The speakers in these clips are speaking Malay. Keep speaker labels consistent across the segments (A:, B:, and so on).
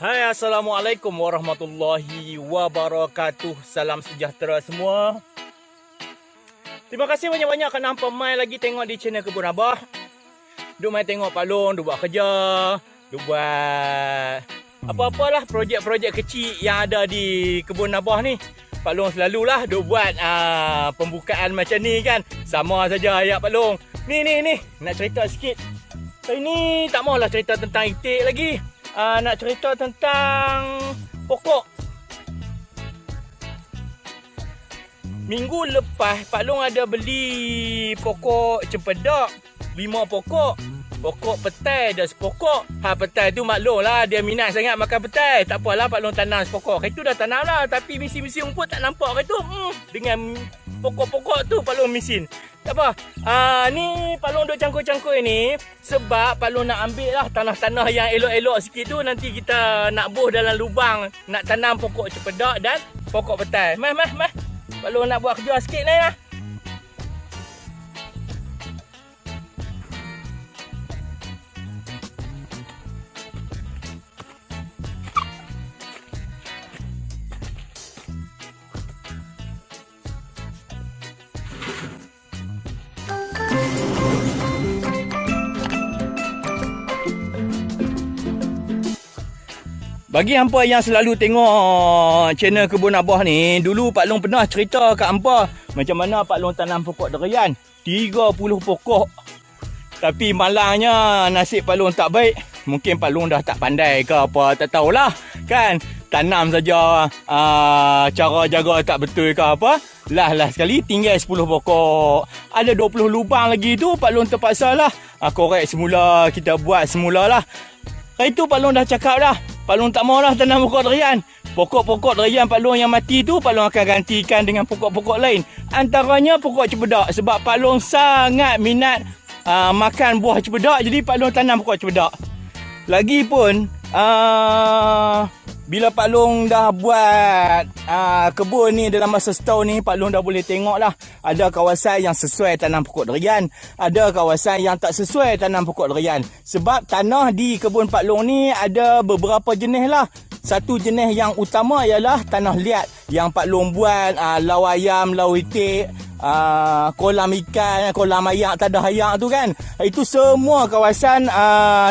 A: Hai, Assalamualaikum warahmatullahi wabarakatuh. Salam sejahtera semua. Terima kasih banyak-banyak kerana hampa mai lagi tengok di channel Kebun Abah. Duk mai tengok Pak Long, duk buat kerja, duk buat apa-apalah projek-projek kecil yang ada di Kebun Abah ni. Pak Long selalulah duk buat pembukaan macam ni kan. Sama saja ayat Pak Long. Ni nak cerita sikit. Hari ni tak maulah cerita tentang itik lagi. Nak cerita tentang pokok. Minggu lepas Pak Long ada beli pokok cempedak 5 pokok. Pokok petai dah sepokok. Petai tu maklum lah, dia minat sangat makan petai. Tak apalah Pak Long tanam sepokok. Itu dah tanam lah, tapi misi-misi rumput tak nampak ke tu. Dengan pokok-pokok tu Pak Long misin. Tak apa. Ni Pak Long duk cangkul-cangkul ni sebab Pak Long nak ambil lah tanah-tanah yang elok-elok sikit tu. Nanti kita nak buh dalam lubang, nak tanam pokok cempedak dan pokok petai. Mas. Pak Long nak buat kerja sikit ni lah. Bagi hampa yang selalu tengok channel Kebun Abah ni, dulu Pak Long pernah cerita kat hampa macam mana Pak Long tanam pokok durian 30 pokok. Tapi malangnya nasib Pak Long tak baik. Mungkin Pak Long dah tak pandai ke apa, tak tahulah kan. Tanam saja cara jaga tak betul ke apa. Lah sekali tinggal 10 pokok. Ada 20 lubang lagi tu Pak Long terpaksa lah korek semula, kita buat semula lah. Hari tu Pak Long dah cakap dah, Pak Long tak maulah tanam pokok durian. Pokok-pokok durian Pak Long yang mati tu Pak Long akan gantikan dengan pokok-pokok lain. Antaranya pokok cempedak. Sebab Pak Long sangat minat makan buah cempedak. Jadi Pak Long tanam pokok cempedak. Lagipun bila Pak Long dah buat kebun ni dalam masa setahun ni, Pak Long dah boleh tengok lah. Ada kawasan yang sesuai tanam pokok durian, ada kawasan yang tak sesuai tanam pokok durian. Sebab tanah di kebun Pak Long ni ada beberapa jenis lah. Satu jenis yang utama ialah tanah liat yang Pak Long buat lau ayam, lau itik, kolam ikan, kolam ayak, tadah ayak tu kan. Itu semua kawasan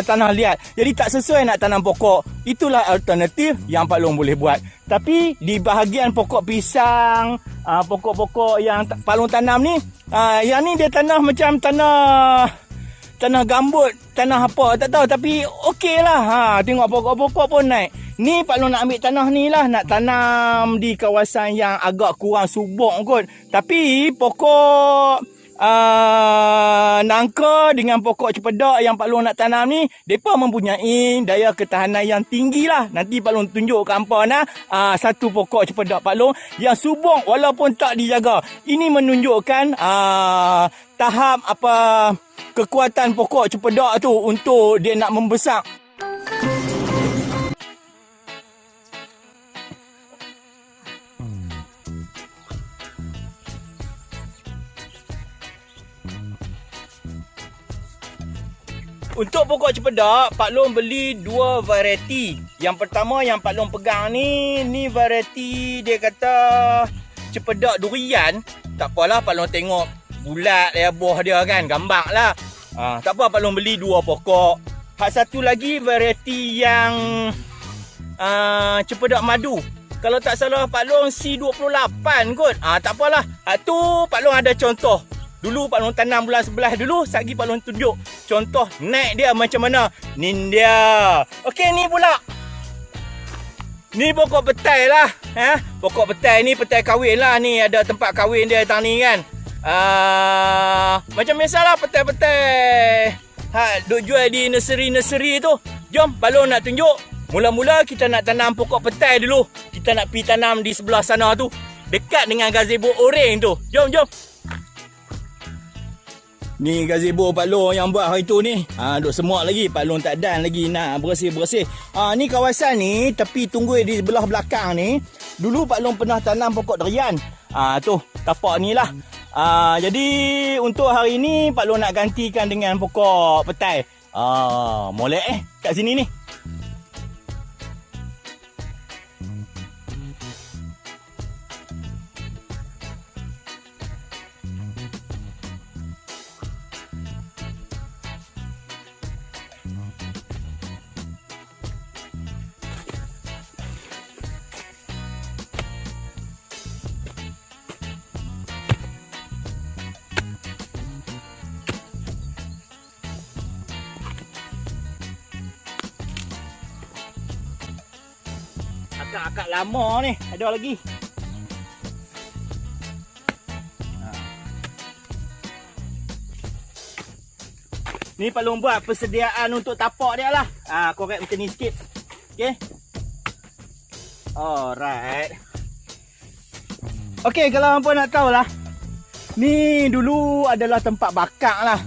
A: tanah liat. Jadi tak sesuai nak tanam pokok. Itulah alternatif yang Pak Long boleh buat. Tapi di bahagian pokok pisang, pokok-pokok yang Pak Long tanam ni, yang ni dia tanah macam tanah gambut, tanah apa tak tahu, tapi okey lah. Tengok pokok-pokok pun naik. Ni Pak Long nak ambil tanah ni lah, nak tanam di kawasan yang agak kurang subur kot. Tapi pokok nangka dengan pokok cempedak yang Pak Long nak tanam ni, mereka mempunyai daya ketahanan yang tinggi lah. Nanti Pak Long tunjuk ke hampa satu pokok cempedak Pak Long yang subur walaupun tak dijaga. Ini menunjukkan tahap kekuatan pokok cempedak tu untuk dia nak membesar. Untuk pokok cempedak, Pak Long beli 2 variety. Yang pertama yang Pak Long pegang ni variety dia kata cempedak durian. Tak apalah, Pak Long tengok bulat buah dia kan, gambang lah. Tak apa, Pak Long beli 2 pokok. Hak satu lagi variety yang cempedak madu. Kalau tak salah Pak Long C28 kot. Tak apalah. Hak tu Pak Long ada contoh. Dulu Pak Long tanam bulan 11 dulu, sagi Pak Long tunjuk contoh naik dia macam mana. Ni dia. Okey, ni pula. Ni pokok petai lah. Pokok petai ni petai kahwin lah ni. Ada tempat kahwin dia tang ni kan. Macam biasalah petai-petai duk jual di nursery tu. Jom Pak Long nak tunjuk. Mula-mula kita nak tanam pokok petai dulu. Kita nak pergi tanam di sebelah sana tu, dekat dengan gazebo oreng tu. Jom. Ni gazebo Pak Long yang buat hari tu ni. Duk semak lagi. Pak Long tak dan lagi nak bersih-bersih. Ni kawasan ni, tepi tunggui di sebelah belakang ni. Dulu Pak Long pernah tanam pokok durian. Tu, tapak ni lah. Jadi untuk hari ni Pak Long nak gantikan dengan pokok petai. Molek kat sini ni. Akak-akak lama ni. Ada lagi. Ni Pak Long buat persediaan untuk tapak dia lah. Korek macam ni sikit. Okay. Alright. Okay, kalau hampa nak tahu lah. Ni dulu adalah tempat bakar lah.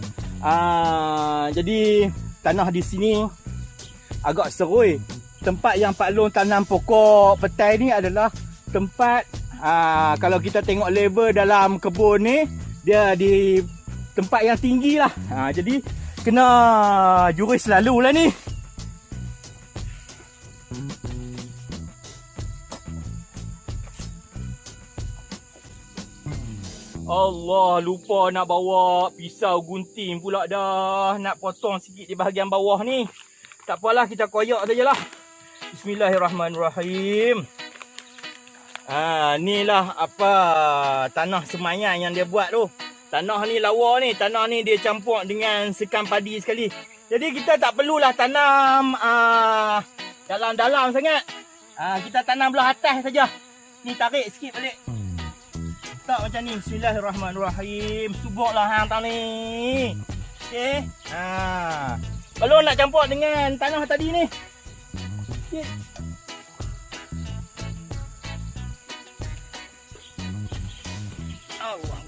A: Jadi tanah di sini agak serui. Tempat yang Pak Long tanam pokok petai ni adalah tempat kalau kita tengok level dalam kebun ni, dia di tempat yang tinggi lah. Jadi kena jurus selalu lah ni. Allah, lupa nak bawa pisau gunting pula dah. Nak potong sikit di bahagian bawah ni. Tak apalah, kita koyak sajalah. Bismillahirrahmanirrahim. Inilah apa tanah semayan yang dia buat tu. Tanah ni lawa ni. Tanah ni dia campur dengan sekam padi sekali. Jadi kita tak perlulah tanam dalam-dalam sangat. Kita tanam belah atas saja. Ni tarik sikit balik. Tak macam ni. Bismillahirrahmanirrahim. Subuklah hang tang ni. Okey. Perlu nak campur dengan tanah tadi ni. Okey. Allah.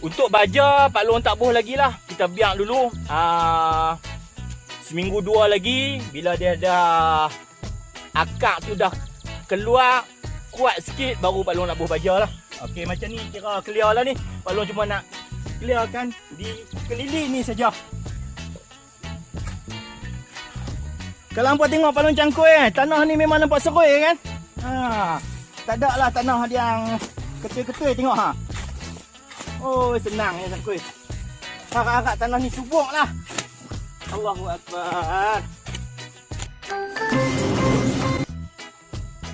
A: Untuk baja, Pak Long tak boh lagi lah. Kita biar dulu. Seminggu dua lagi. Bila dia dah akar tu dah keluar kuat sikit, baru Pak Long nak boh baja lah. Okey, macam ni kira clear lah ni. Pak Long cuma nak clearkan di keliling ni saja. Kalau hampa tengok Pak Long cangkul tanah ni memang nampak serui kan. Tak ada lah tanah yang ketul-ketul, tengok ha. Oh, senang ya cangkul. Harap-harap tanah ni subur lah. Allahu Akbar.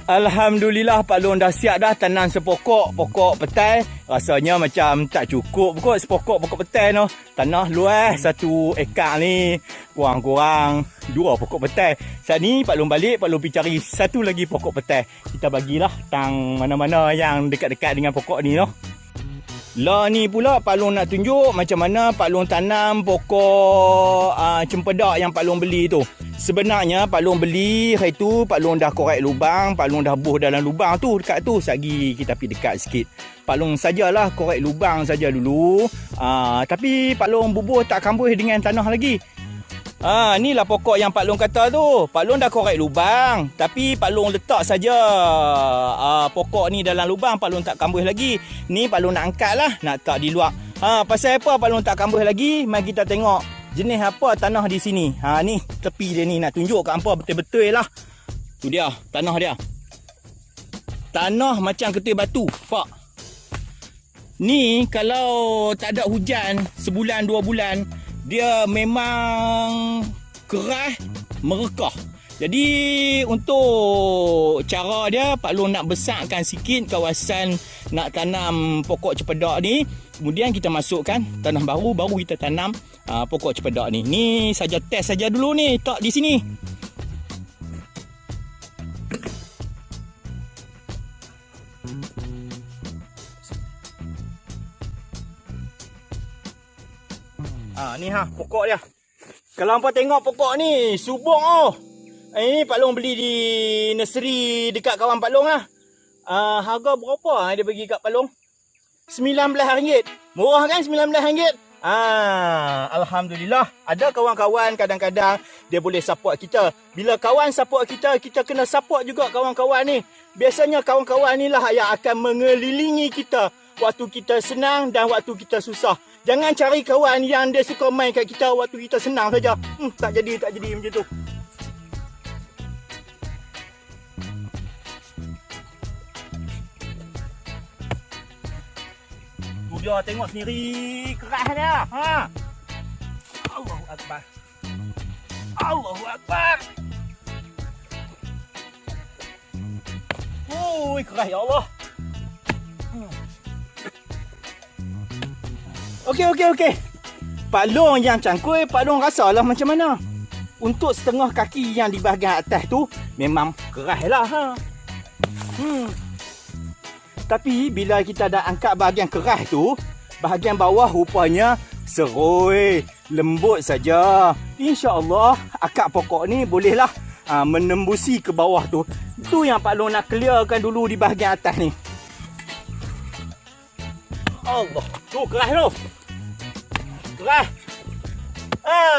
A: Alhamdulillah Pak Long dah siap dah tanam sepokok petai. Rasanya macam tak cukup kot sepokok petai tu. Tanah luas 1 ekar ni kurang-kurang 2 pokok petai. Saat ni Pak Long balik, Pak Long pergi cari satu lagi pokok petai. Kita bagilah tang mana-mana yang dekat-dekat dengan pokok ni tu. Lah ni pula Pak Long nak tunjuk macam mana Pak Long tanam pokok cempedak yang Pak Long beli tu. Sebenarnya Pak Long beli hari tu, Pak Long dah korek lubang, Pak Long dah boh dalam lubang tu dekat tu. Sagi kita pergi dekat sikit. Pak Long sajalah korek lubang saja dulu. Tapi Pak Long bubuh tak kambuh dengan tanah lagi. Inilah pokok yang Pak Long kata tu. Pak Long dah korek lubang, tapi Pak Long letak saja pokok ni dalam lubang. Pak Long tak kambuh lagi. Ni Pak Long nak angkat lah, nak letak di luar. Pasal apa Pak Long tak kambuh lagi? Mari kita tengok jenis apa tanah di sini. Ni tepi dia ni, nak tunjuk kat hampa betul-betul lah. Tu dia, tanah dia. Tanah macam ketul batu. Pak. Ni kalau tak ada hujan sebulan 2 bulan, dia memang keras, merekah. Jadi untuk cara dia, Pak Long nak besarkan sikit kawasan nak tanam pokok cempedak ni. Kemudian kita masukkan tanah baru, baru kita tanam pokok cempedak ni. Ni saja test saja dulu ni, tak di sini. Ni pokok dia. Kalau hampa tengok pokok ni, subur oh. Ini Pak Long beli di nursery dekat kawan Pak Long lah. Harga berapa dia bagi kat Pak Long? RM19. Murah kan RM19? Alhamdulillah. Ada kawan-kawan kadang-kadang dia boleh support kita. Bila kawan support kita, kita kena support juga kawan-kawan ni. Biasanya kawan-kawan ni lah yang akan mengelilingi kita waktu kita senang dan waktu kita susah. Jangan cari kawan yang dia suka main kat kita waktu kita senang saja. Tak jadi macam tu. Tu dia, tengok sendiri keras dia. Allahu Akbar. Allahu Akbar. Keras ya Allah. Okey. Pak Long yang cangkui, Pak Long rasalah macam mana. Untuk setengah kaki yang di bahagian atas tu memang keras lah. Tapi bila kita dah angkat bahagian keras tu, bahagian bawah rupanya seroi, lembut saja. InsyaAllah akar pokok ni bolehlah menembusi ke bawah tu. Tu yang Pak Long nak clearkan dulu di bahagian atas ni. Allah, tu keras tu. Keras.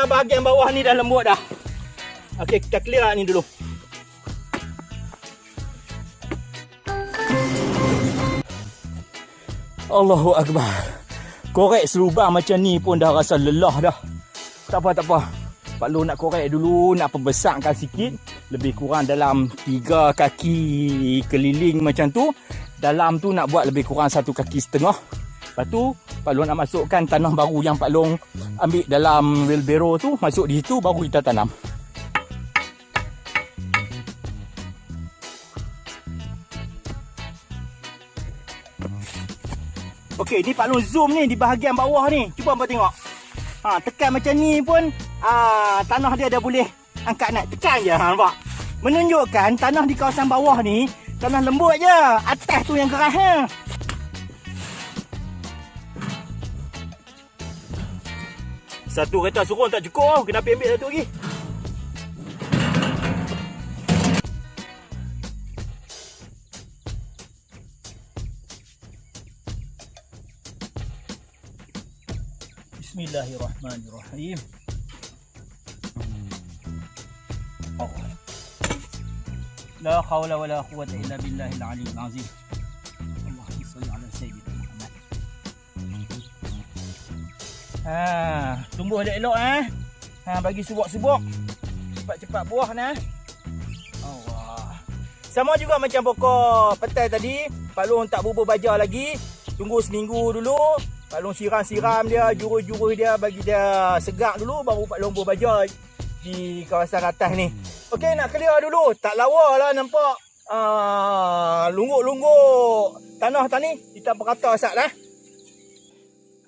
A: Bahagian bawah ni dah lembut dah. Okey, kita clear ni dulu. Allahu Akbar. Korek serubang macam ni pun dah rasa lelah dah. Tak apa. Pak Long nak korek dulu, nak perbesarkan sikit. Lebih kurang dalam 3 kaki keliling macam tu. Dalam tu nak buat lebih kurang 1,5 kaki. Lepas tu Pak Long nak masukkan tanah baru yang Pak Long ambil dalam wheelbarrow tu. Masuk di situ baru kita tanam. Okey, ni Pak Long zoom ni di bahagian bawah ni. Cuba hangpa tengok. Tekan macam ni pun tanah dia dah boleh angkat naik. Tekan je, nampak? Menunjukkan tanah di kawasan bawah ni tanah lembut je. Atas tu yang keras. Satu kereta surun tak cukup. Kena ambil satu lagi. Bismillahirrahmanirrahim. La haula wala quwwata illa billahil aliyyil azim. Allahumma shalli ala sayyidina Muhammad. Tumbuh elok bagi subuk-subuk. Cepat-cepat buah Allah. Sama juga macam pokok petai tadi, Pak Long tak bubuh baja lagi. Tunggu seminggu dulu. Pak Long siram-siram dia, jurus-jurus dia, bagi dia segak dulu, baru Pak Long bubuh baja di kawasan atas ni. Okey, nak clear dulu. Tak lawa lah nampak. Lungguk-lungguk tanah tadi kita perata asap lah.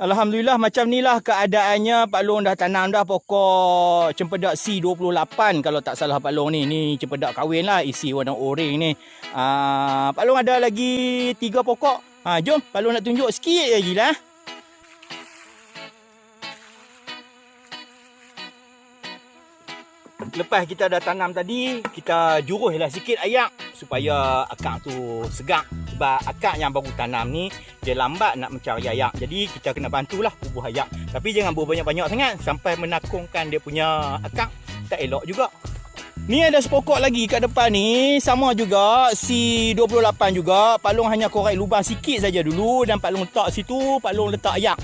A: Alhamdulillah, macam ni lah keadaannya. Pak Long dah tanam dah pokok cempedak C28 kalau tak salah Pak Long ni. Ni cempedak kahwin lah, isi warna oranye ni. Pak Long ada lagi 3 pokok. Jom Pak Long nak tunjuk sikit lagi lah. Lepas kita dah tanam tadi, kita juruslah sikit ayak supaya akak tu segak. Sebab akak yang baru tanam ni, dia lambat nak mencari ayak. Jadi kita kena bantulah bubuh ayak. Tapi jangan bubuh banyak-banyak sangat sampai menakungkan dia punya akak. Tak elok juga. Ni ada sepokok lagi kat depan ni. Sama juga, C28 juga. Pak Long hanya korek lubang sikit saja dulu. Dan Pak Long letak situ, Pak Long letak ayak.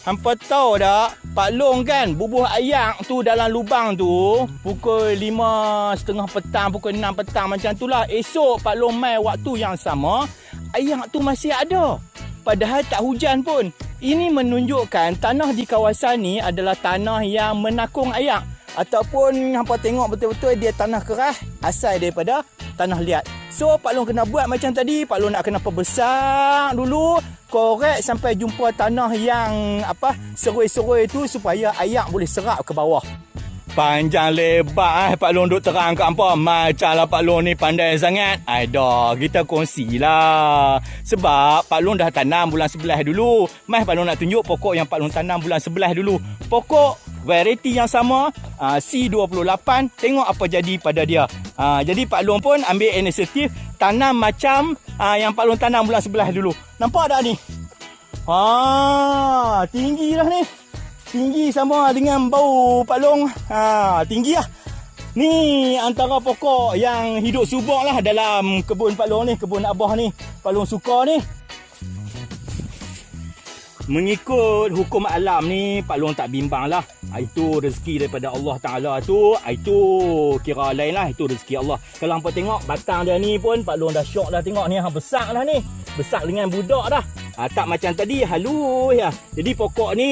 A: Hampa tahu tak, Pak Long kan bubuh ayak tu dalam lubang tu pukul 5.30 petang, pukul 6 petang macam tu lah. Esok Pak Long mai waktu yang sama, ayak tu masih ada. Padahal tak hujan pun. Ini menunjukkan tanah di kawasan ni adalah tanah yang menakung ayak. Ataupun hampa tengok betul-betul dia tanah keras asal daripada tanah liat. So Pak Long kena buat macam tadi. Pak Long nak kena perbesar dulu, korek sampai jumpa tanah yang seroi-seroi tu supaya ayak boleh serap ke bawah. Panjang lebar Pak Long duk terang kat hampa. Macamlah Pak Long ni pandai sangat. Dah kita kongsilah. Sebab Pak Long dah tanam bulan 11 dulu. Pak Long nak tunjuk pokok yang Pak Long tanam bulan 11 dulu. Pokok variety yang sama, C28. Tengok apa jadi pada dia. Jadi Pak Long pun ambil inisiatif tanam macam yang Pak Long tanam bulan 11 dulu. Nampak tak ni? Tinggi lah ni. Tinggi sama dengan bau Pak Long. Tinggi lah. Ni antara pokok yang hidup subur lah dalam kebun Pak Long ni. Kebun Abah ni. Pak Long suka ni. Mengikut hukum alam ni, Pak Long tak bimbang lah. Itu rezeki daripada Allah Ta'ala tu. Itu kira lain lah. Itu rezeki Allah. Kalau hampa tengok batang dia ni pun, Pak Long dah syok dah tengok ni. Besar lah ni. Besar dengan budak dah. Tak macam tadi halus ya. Jadi pokok ni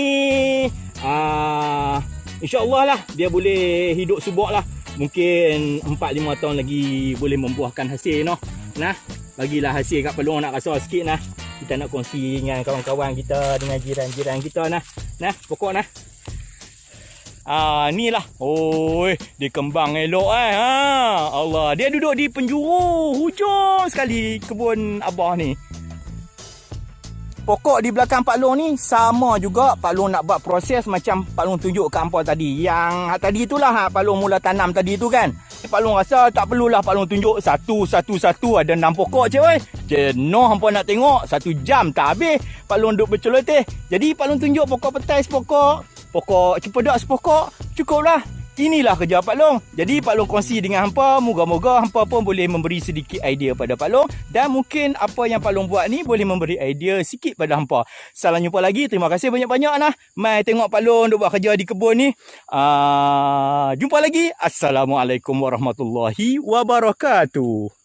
A: InsyaAllah lah dia boleh hidup subur lah. Mungkin 4-5 tahun lagi boleh membuahkan hasil noh. Bagilah hasil kat Pak Long nak rasa sikit nah. kita nak kongsi dengan kawan-kawan kita, dengan jiran-jiran kita nah. Nah, pokok nah. Ni lah. Oi, dia kembang elok Allah, dia duduk di penjuru hujung sekali kebun abah ni. Pokok di belakang Pak Long ni sama juga Pak Long nak buat proses macam Pak Long tunjuk kat hampa tadi. Yang tadi itulah Pak Long mula tanam tadi tu kan. Pak Long rasa tak perlulah Pak Long tunjuk satu-satu ada 6 pokok je oi. Jenuh hampa nak tengok 1 jam tak habis. Pak Long duduk berceloteh. Jadi Pak Long tunjuk pokok petai sepokok, pokok cempedak sepokok, cukuplah. Inilah kerja Pak Long. Jadi Pak Long kongsi dengan hampa, moga-moga hampa pun boleh memberi sedikit idea pada Pak Long, dan mungkin apa yang Pak Long buat ni boleh memberi idea sikit pada hampa. Salam jumpa lagi. Terima kasih banyak-banyak nah. Mai tengok Pak Long duk buat kerja di kebun ni. Jumpa lagi. Assalamualaikum warahmatullahi wabarakatuh.